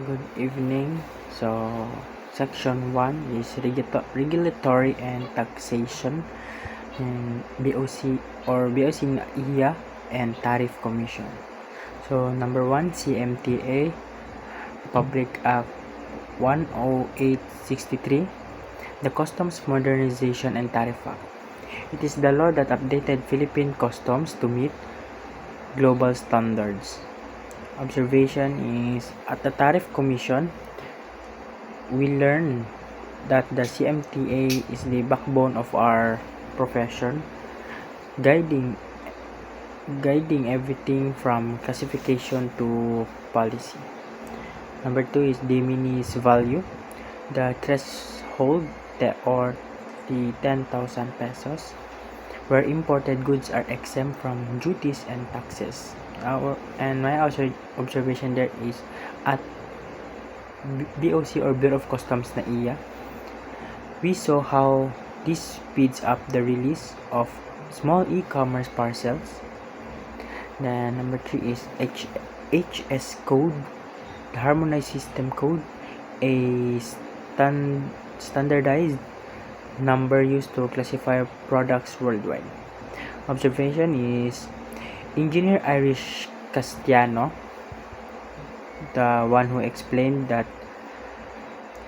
Good evening. Section 1 is regulatory and taxation, and BOC or BOC na iya and Tariff Commission. Number 1, CMTA, Republic Act 10863, the Customs Modernization and Tariff Act. It is the law that updated Philippine customs to meet global standards. Observation is, at the Tariff Commission, we learn that the CMTA is the backbone of our profession, guiding everything from classification to policy. Number 2 is de minimis value, the threshold or the 10,000 pesos, where imported goods are exempt from duties and taxes. My observation there is, at BOC or Bureau of Customs na iya, we saw how this speeds up the release of small e-commerce parcels. Then number 3 is HS code, the harmonized system code, a standardized number used to classify products worldwide. Observation is, Engineer Irish Castiano, the one who explained that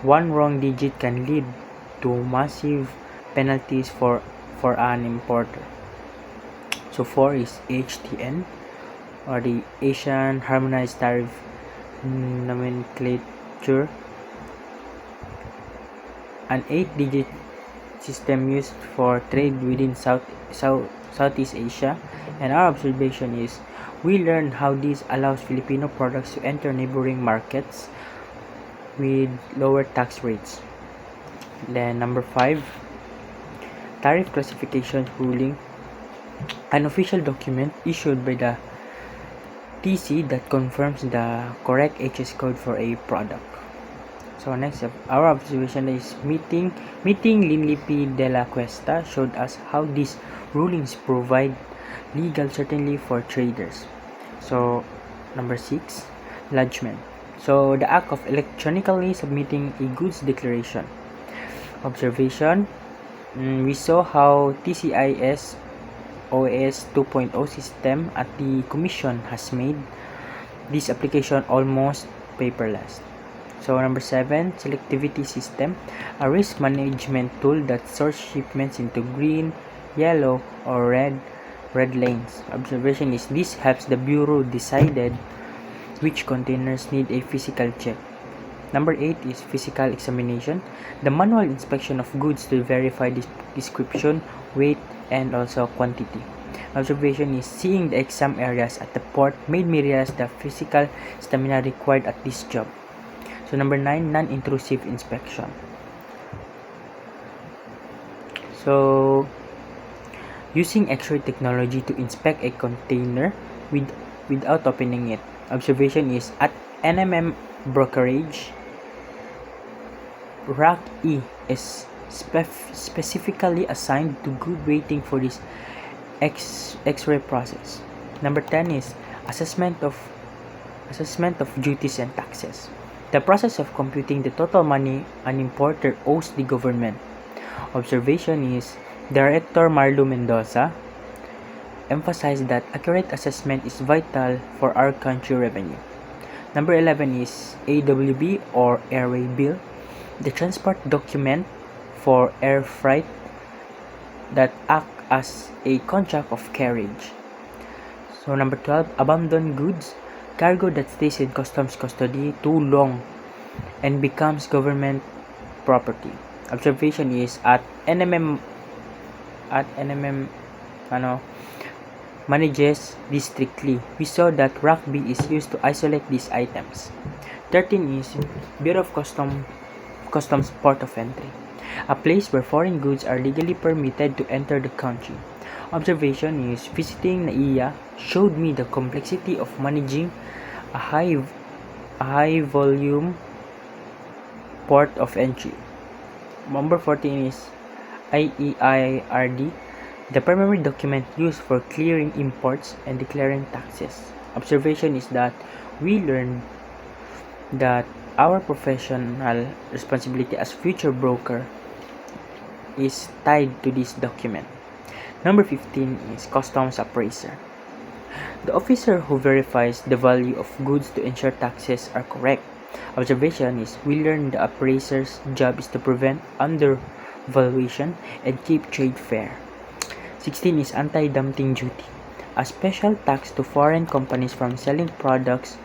one wrong digit can lead to massive penalties for an importer. 4 is HTN, or the Asian Harmonized Tariff Nomenclature, an 8-digit system used for trade within Southeast Asia. And our observation is, we learned how this allows Filipino products to enter neighboring markets with lower tax rates. Then number 5, tariff classification ruling, an official document issued by the TC that confirms the correct HS code for a product. Next, our observation is, meeting Linli P. de la Cuesta showed us how these rulings provide legal certainty for traders. Number 6, lodgement. The act of electronically submitting a goods declaration. Observation, we saw how TCIS OAS 2.0 system at the Commission has made this application almost paperless. Number 7, selectivity system, a risk management tool that sorts shipments into green, yellow, or red lanes. Observation is, this helps the Bureau decide which containers need a physical check. Number 8 is physical examination, the manual inspection of goods to verify description, weight, and also quantity. Observation is, seeing the exam areas at the port made me realize the physical stamina required at this job. Number 9, non-intrusive inspection. Using X-ray technology to inspect a container without opening it. Observation is, at NMM brokerage, Rack E is specifically assigned to good waiting for this X-ray process. Number 10 is assessment of duties and taxes, the process of computing the total money an importer owes the government. Observation is, Director Marlo Mendoza emphasized that accurate assessment is vital for our country revenue. Number 11 is AWB or Airway Bill, the transport document for air freight that act as a contract of carriage. Number 12, abandoned goods, cargo that stays in customs custody too long and becomes government property. Observation is, at NMM manages this strictly. We saw that Rack B is used to isolate these items. 13 is Bureau of Customs Port of Entry, a place where foreign goods are legally permitted to enter the country. Observation is, visiting NAIA showed me the complexity of managing a high volume port of entry. Number 14 is IEIRD, the primary document used for clearing imports and declaring taxes. Observation is that we learned that our professional responsibility as future broker is tied to this document. Number 15 is customs appraiser. The officer who verifies the value of goods to ensure taxes are correct. Observation is we learn the appraiser's job is to prevent undervaluation and keep trade fair. 16 is anti-dumping duty, a special tax to foreign companies from selling products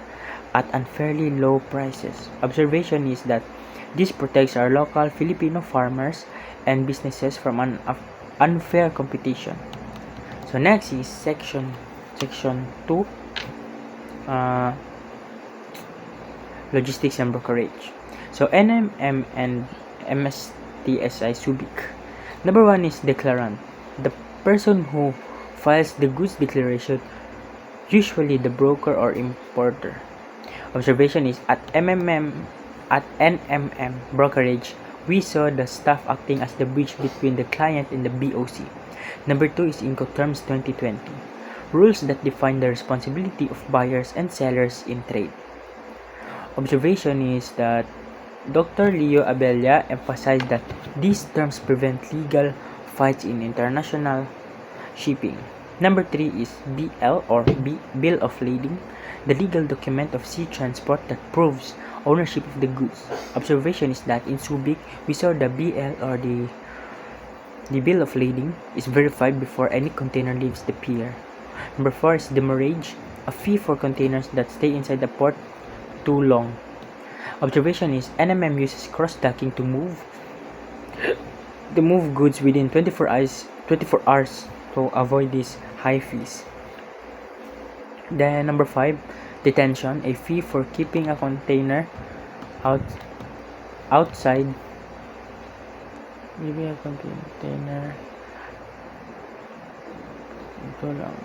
at unfairly low prices. Observation is that this protects our local Filipino farmers and businesses from unfair competition. So next is section 2, logistics and brokerage. So NMM and MSTSI Subic. Number 1 is declarant. The person who files the goods declaration, usually the broker or importer. Observation is at NMM brokerage, we saw the staff acting as the bridge between the client and the BOC. Number 2 is Incoterms 2020. Rules that define the responsibility of buyers and sellers in trade. Observation is that Dr. Leo Abella emphasized that these terms prevent legal fights in international shipping. Number 3 is BL or Bill of Lading, the legal document of sea transport that proves ownership of the goods. Observation is that in Subic, we saw the BL or the Bill of Lading is verified before any container leaves the pier. Number 4 is demurrage, a fee for containers that stay inside the port too long. Observation is NMM uses cross-docking to move goods within 24 hours to avoid these high fees. Then number 5, detention, a fee for keeping a container outside. Maybe a container. Ito lang.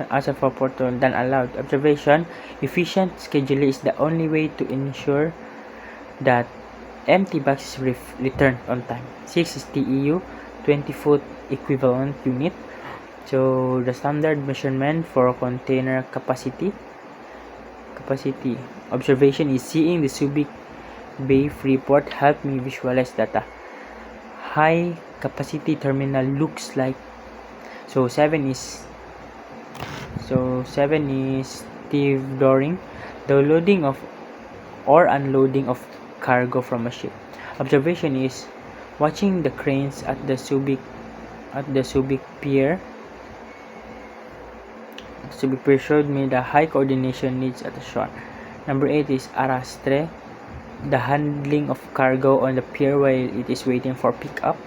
As a for portal than allowed. Observation, efficient scheduling is the only way to ensure that empty boxes returned on time. 6 is TEU, 20-foot equivalent unit. So the standard measurement for container capacity. Observation is seeing the Subic Bay Freeport helped me visualize that a high capacity terminal looks like. So 7 is stevedoring, the loading of or unloading of cargo from a ship. Observation is watching the cranes at the Subic pier. Subic pier showed me the high coordination needs at the shore. Number 8 is arrastre, the handling of cargo on the pier while it is waiting for pickup.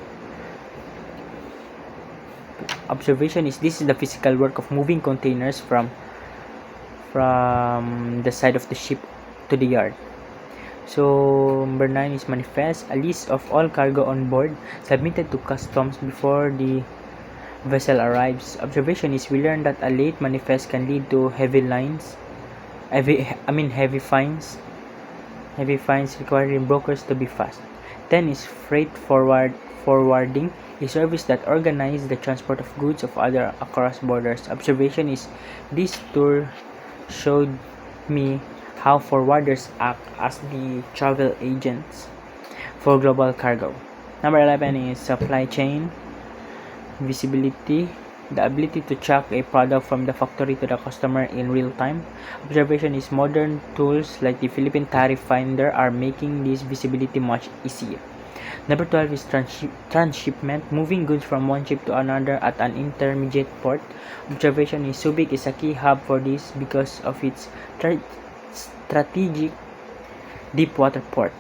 Observation is this is the physical work of moving containers from the side of the ship to the yard. So number 9 is manifest, a list of all cargo on board submitted to customs before the vessel arrives. Observation is we learned that a late manifest can lead to heavy fines requiring brokers to be fast. 10 is freight forwarding, a service that organizes the transport of goods of other across borders. Observation is this tour showed me how forwarders act as the travel agents for global cargo. Number 11 is supply chain visibility, the ability to track a product from the factory to the customer in real time. Observation is modern tools like the Philippine Tariff Finder are making this visibility much easier. Number 12 is transshipment, moving goods from one ship to another at an intermediate port. Observation is Subic is a key hub for this because of its strategic deep water port.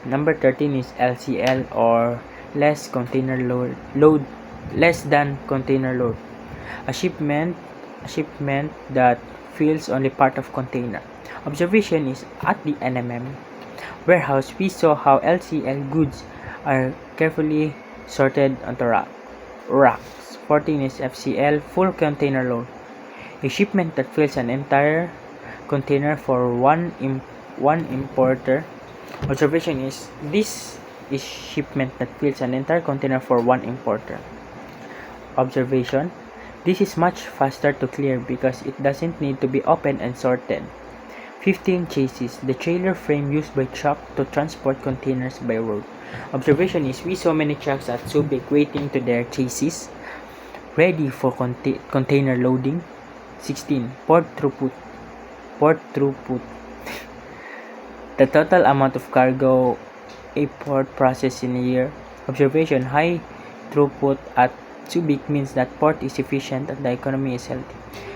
Number 13 is LCL or less than container load. A shipment that fills only part of container. Observation is at the NMM warehouse, we saw how LCL goods are carefully sorted onto racks. 14 is FCL, full container load, a shipment that fills an entire container for one importer. Observation is this is shipment that fills an entire container for one importer. Observation, this is much faster to clear because it doesn't need to be opened and sorted. 15. Chassis. The trailer frame used by truck to transport containers by road. Observation is we saw many trucks at Subic waiting to their chassis, ready for container loading. 16. Port throughput. Port throughput. The total amount of cargo a port processes in a year. Observation, high throughput at Subic means that port is efficient and the economy is healthy.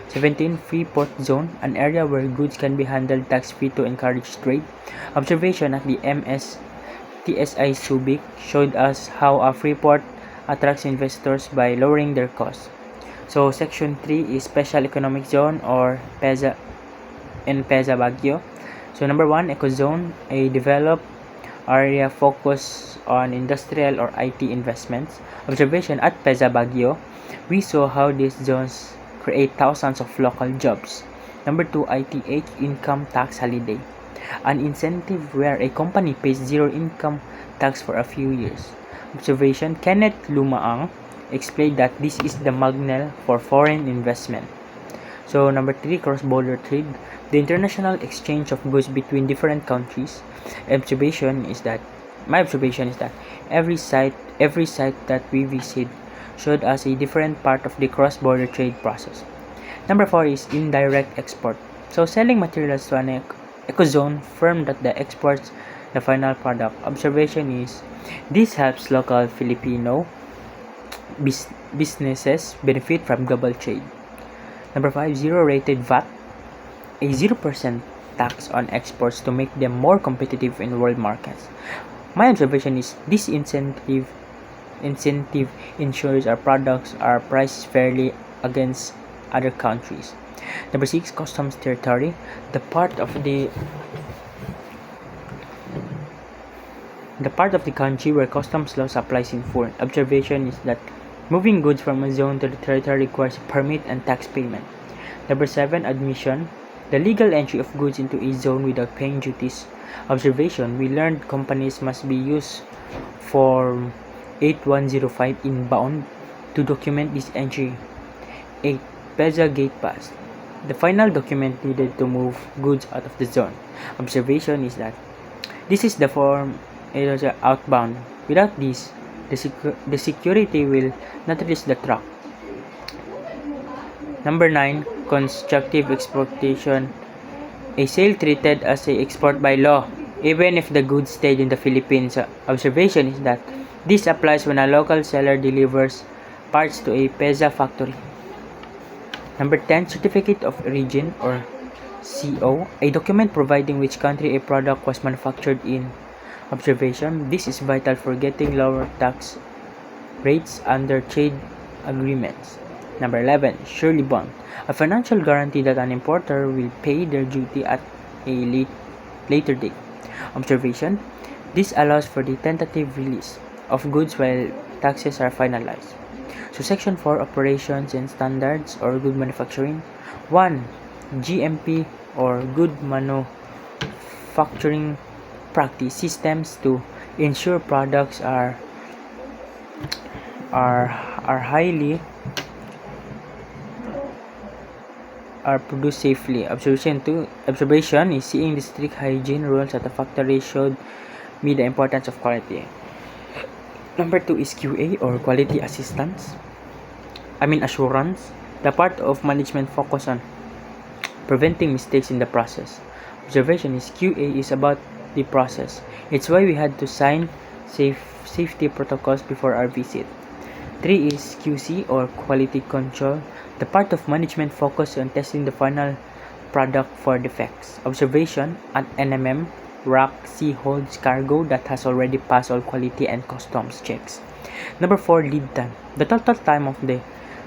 17. Free port zone, an area where goods can be handled tax-free to encourage trade. Observation at the TSI Subic showed us how a free port attracts investors by lowering their costs. So section 3 is special economic zone or PEZA in PEZA Baguio. So number 1, ecozone, a developed area focused on industrial or IT investments. Observation at PEZA Baguio, we saw how these zones create thousands of local jobs. Number 2, ITH, income tax holiday, an incentive where a company pays zero income tax for a few years. Observation, Kenneth Lumaang explained that this is the magnet for foreign investment. So number 3, cross-border trade, the international exchange of goods between different countries. My observation is that every site that we visit showed us a different part of the cross-border trade process. Number 4 is indirect export. So selling materials to an ecozone firm that exports the final product. Observation is this helps local Filipino businesses benefit from global trade. Number 5, zero-rated VAT, a 0% tax on exports to make them more competitive in world markets. My observation is this incentive ensures our products are priced fairly against other countries. Number 6, customs territory, the part of the country where customs laws applies in full. Observation is that moving goods from a zone to the territory requires a permit and tax payment. Number 7, admission, the legal entry of goods into a zone without paying duties. Observation, we learned companies must be used Form 8105 inbound to document this entry. 8, PEZA Gate Pass, the final document needed to move goods out of the zone. Observation is that this is the form outbound. Without this, the security will not reach the truck. Number 9, constructive exportation, a sale treated as a export by law, even if the goods stayed in the Philippines. Observation is that this applies when a local seller delivers parts to a PEZA factory. Number 10, certificate of origin or CO, a document providing which country a product was manufactured in. Observation, this is vital for getting lower tax rates under trade agreements. Number 11, surely bond, a financial guarantee that an importer will pay their duty at a later date. Observation, this allows for the tentative release of goods while taxes are finalized. So section 4, operations and standards or good manufacturing. 1, GMP or good manufacturing practice systems to ensure products are produced safely. Observation is seeing the strict hygiene rules at the factory showed me the importance of quality. Number 2 is QA or quality assurance, the part of management focus on preventing mistakes in the process. Observation is QA is about the process. It's why we had to sign safety protocols before our visit. 3 is QC or quality control, the part of management focused on testing the final product for defects. Observation, at NMM, Rack C holds cargo that has already passed all quality and customs checks. Number 4, lead time, the total time of the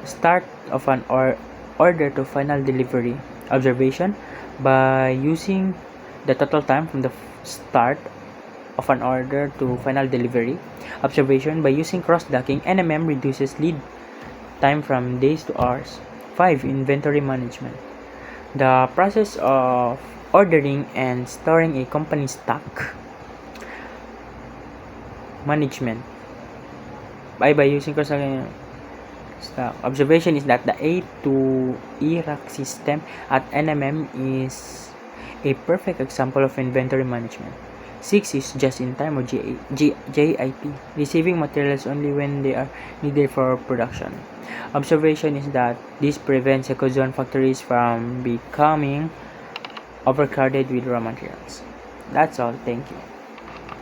start of an order to final delivery. Observation, by using the total time from the start of an order to final delivery. Observation, by using cross-docking, NMM reduces lead time from days to hours. 5, inventory management, the process of ordering and storing a company's stock. Management, by using cross-docking stock. Observation is that the A to E rack system at NMM is a perfect example of inventory management. 6 is just-in-time or JIT, receiving materials only when they are needed for production. Observation is that this prevents Ecozone factories from becoming overcrowded with raw materials. That's all. Thank you.